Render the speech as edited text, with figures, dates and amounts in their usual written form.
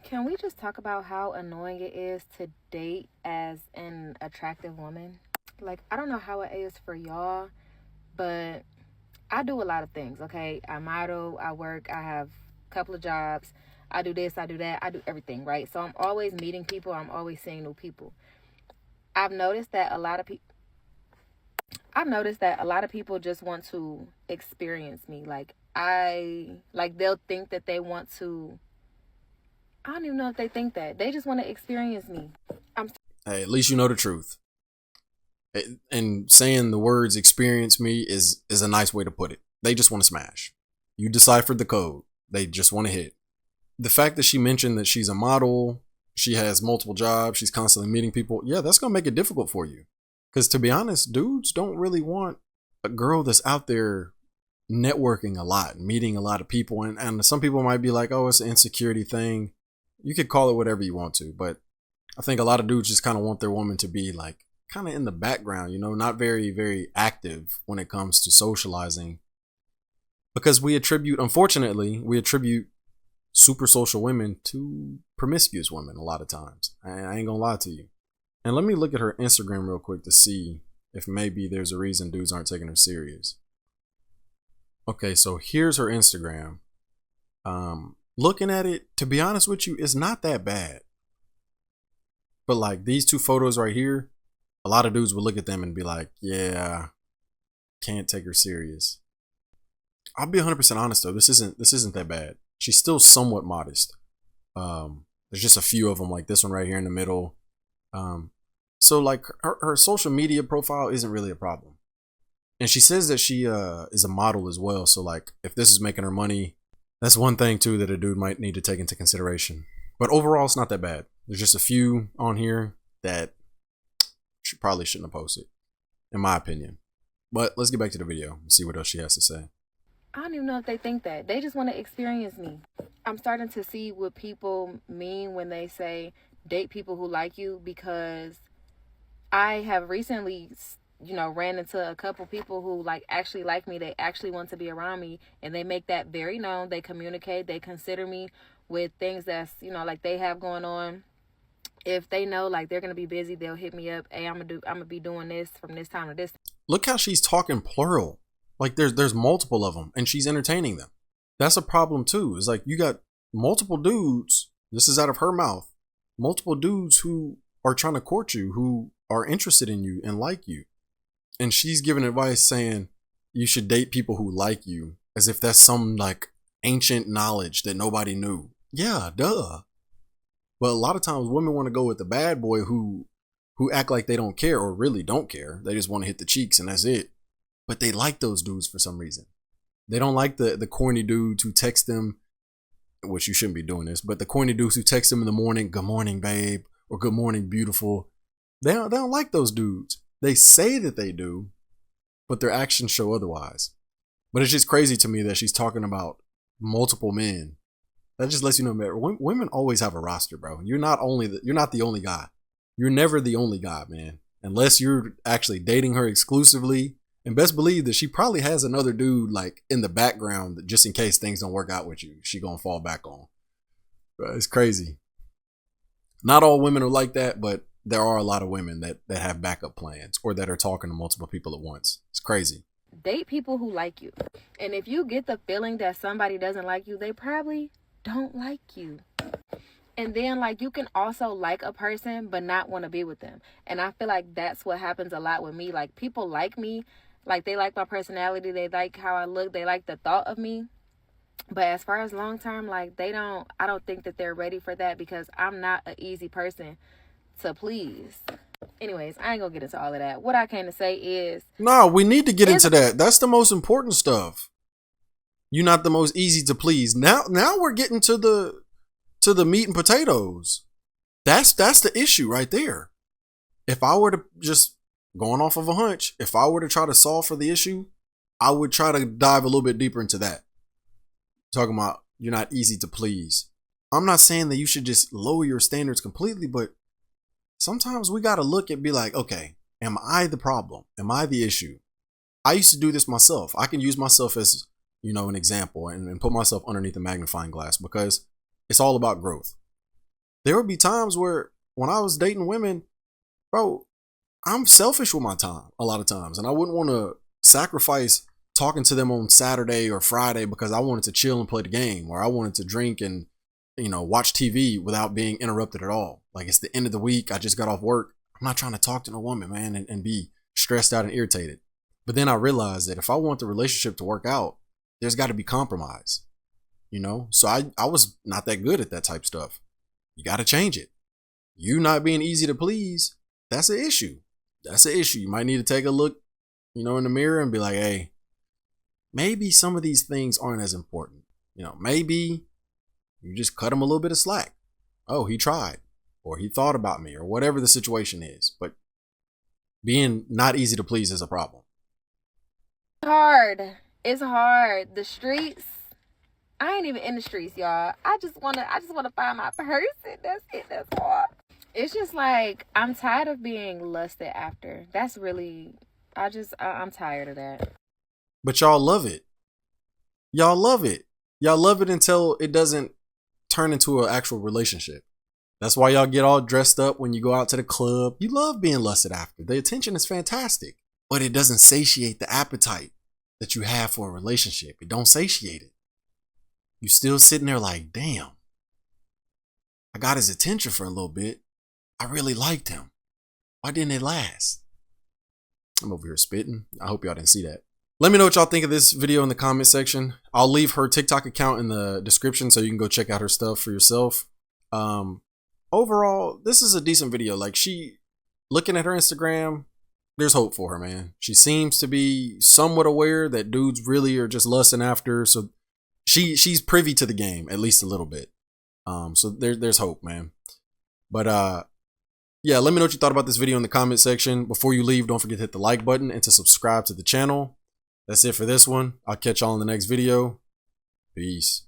Can we just talk about how annoying it is to date as an attractive woman? Like, I don't know how it is for y'all, but I do a lot of things, okay? I model, I work, I have a couple of jobs. I do this, I do that, I do everything, right? So I'm always meeting people, I'm always seeing new people. I've noticed that a lot of people I've noticed that a lot of people just want to experience me. They'll think that they want to. I don't even know if they think that. They just want to experience me. I'm Hey, at least you know the truth. And saying the words "experience me" is a nice way to put it. They just want to smash. You deciphered the code. They just want to hit. The fact that she mentioned that she's a model, she has multiple jobs, she's constantly meeting people. Yeah, that's gonna make it difficult for you. Because to be honest, dudes don't really want a girl that's out there networking a lot, meeting a lot of people. And some people might be like, oh, it's an insecurity thing. You could call it whatever you want to, but I think a lot of dudes just kind of want their woman to be like kind of in the background, not very, very active when it comes to socializing. Because unfortunately, we attribute super social women to promiscuous women a lot of times. I ain't gonna lie to you. And let me look at her Instagram real quick to see if maybe there's a reason dudes aren't taking her serious. Okay, so here's her Instagram. Looking at it, to be honest with you, it's not that bad. But like these two photos right here, a lot of dudes would look at them and be like, yeah, can't take her serious. I'll be 100% honest though, this isn't that bad. She's still somewhat modest. There's just a few of them, like this one right here in the middle. So like her social media profile isn't really a problem. And she says that she is a model as well. So like if this is making her money, that's one thing too that a dude might need to take into consideration. But overall, it's not that bad. There's just a few on here that she probably shouldn't have posted, in my opinion. But let's get back to the video and see what else she has to say. I don't even know if they think that. They just want to experience me. I'm starting to see what people mean when they say date people who like you, because I have recently, ran into a couple people who actually like me. They actually want to be around me, and they make that very known. They communicate, they consider me with things that's, like they have going on. If they know like they're gonna be busy, they'll hit me up. Hey, I'm gonna be doing this from this time to this. Look how she's talking plural. Like there's multiple of them and she's entertaining them. That's a problem too. It's like you got multiple dudes. This is out of her mouth. Multiple dudes who are trying to court you, who are interested in you and like you. And she's giving advice saying you should date people who like you, as if that's some like ancient knowledge that nobody knew. Yeah, duh. But a lot of times women want to go with the bad boy who act like they don't care or really don't care. They just want to hit the cheeks and that's it. But they like those dudes for some reason. They don't like the corny dudes who text them, which you shouldn't be doing this, but the corny dudes who text them in the morning, good morning, babe, or good morning, beautiful. They don't like those dudes. They say that they do, but their actions show otherwise. But it's just crazy to me that she's talking about multiple men. That just lets you know, man, women always have a roster, bro. You're not the only guy. You're never the only guy, man. Unless you're actually dating her exclusively. And best believe that she probably has another dude like in the background that just in case things don't work out with you, she gonna fall back on. But it's crazy. Not all women are like that, but there are a lot of women that have backup plans or that are talking to multiple people at once. It's crazy. Date people who like you. And if you get the feeling that somebody doesn't like you, they probably don't like you. And then like you can also like a person but not want to be with them. And I feel like that's what happens a lot with me. Like people like me, like they like my personality, they like how I look, they like the thought of me. But as far as long term, like I don't think that they're ready for that, because I'm not an easy person to please. Anyways, I ain't gonna get into all of that. What I came to say is, no, we need to get into that. That's the most important stuff. You're not the most easy to please. Now we're getting to the meat and potatoes. That's the issue right there. If I were to just going off of a hunch, if I were to try to solve for the issue, I would try to dive a little bit deeper into that. Talking about you're not easy to please. I'm not saying that you should just lower your standards completely, but sometimes we got to look and be like, okay, am I the problem? Am I the issue? I used to do this myself. I can use myself as, an example and put myself underneath a magnifying glass, because it's all about growth. There would be times where when I was dating women, bro, I'm selfish with my time a lot of times. And I wouldn't want to sacrifice talking to them on Saturday or Friday because I wanted to chill and play the game, or I wanted to drink and, watch TV without being interrupted at all. Like, it's the end of the week. I just got off work. I'm not trying to talk to no woman, man, and be stressed out and irritated. But then I realized that if I want the relationship to work out, there's got to be compromise, So I was not that good at that type of stuff. You got to change it. You not being easy to please, that's an issue. That's an issue. You might need to take a look, in the mirror and be like, hey, maybe some of these things aren't as important. Maybe you just cut him a little bit of slack. Oh, he tried, or he thought about me, or whatever the situation is. But being not easy to please is a problem. It's hard. The streets, I ain't even in the streets, y'all. I just wanna find my person. That's it. That's hard. It's just like, I'm tired of being lusted after. That's really, I'm tired of that. But y'all love it. Y'all love it. Y'all love it until it doesn't turn into an actual relationship. That's why y'all get all dressed up when you go out to the club. You love being lusted after. The attention is fantastic, but it doesn't satiate the appetite that you have for a relationship. It don't satiate it. You still sitting there like, damn, I got his attention for a little bit. I really liked him. Why didn't it last? I'm over here spitting. I hope y'all didn't see that. Let me know what y'all think of this video in the comment section. I'll leave her TikTok account in the description so you can go check out her stuff for yourself. Overall, this is a decent video. Like, looking at her Instagram, there's hope for her, man. She seems to be somewhat aware that dudes really are just lusting after her. So she's privy to the game, at least a little bit. So there's hope, man. But yeah, let me know what you thought about this video in the comment section. Before you leave, don't forget to hit the like button and to subscribe to the channel. That's it for this one. I'll catch y'all in the next video. Peace.